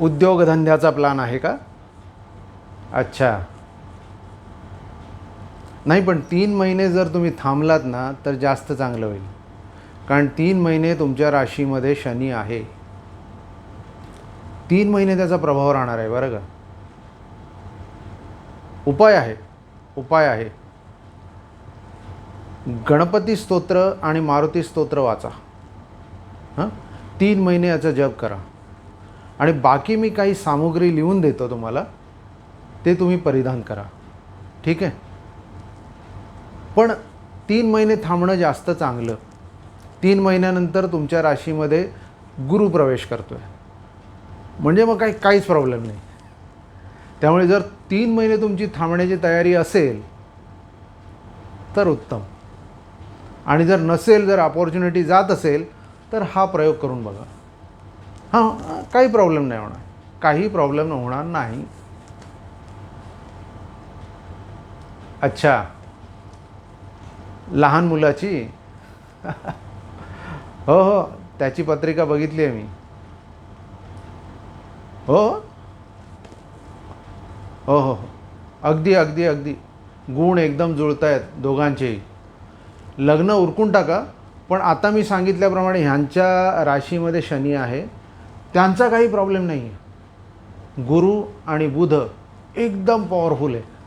उद्योगधंद्याचा plan आहे का? अच्छा. नाही, पण 3 महिने जर तुम्ही थांबलात ना तर जास्त चांगलं होईल. कारण 3 महिने तुमच्या राशीमध्ये शनी आहे. 3 महिने त्याचा प्रभाव राहणार आहे बरं का. उपाय आहे, उपाय आहे. गणपती स्तोत्र आणि मारुती स्तोत्र वाचा. हां, 3 महिने याचा जप करा. आणि बाकी मी काही सामुग्री लिहून देतो तुम्हाला, ते तुम्ही परिधान करा. ठीक आहे. पण 3 महिने थांबणं जास्त चांगलं. 3 महिन्यानंतर तुमच्या राशीमध्ये गुरु प्रवेश करतो आहे, म्हणजे मग काहीच प्रॉब्लेम नाही. त्यामुळे जर 3 महिने तुमची थांबण्याची तयारी असेल तर उत्तम. आणि जर नसेल, जर अपॉर्च्युनिटी जात असेल तर हा प्रयोग करून बघा. हां, काही प्रॉब्लेम नाही होणार, काही प्रॉब्लेम होणार नाही. अच्छा, लहान मुलाची? हो हो, त्याची पत्रिका बघितली आहे मी. हो हो हो हो, अगदी अगदी अगदी. गुण एकदम जुळत आहेत दोघांचेही. लग्न उरकून टाका. पण आता मी सांगितल्याप्रमाणे ह्यांच्या राशीमध्ये शनी आहे, त्यांचा काही प्रॉब्लेम नाही आहे. गुरु आणि बुध एकदम पॉवरफुल आहे.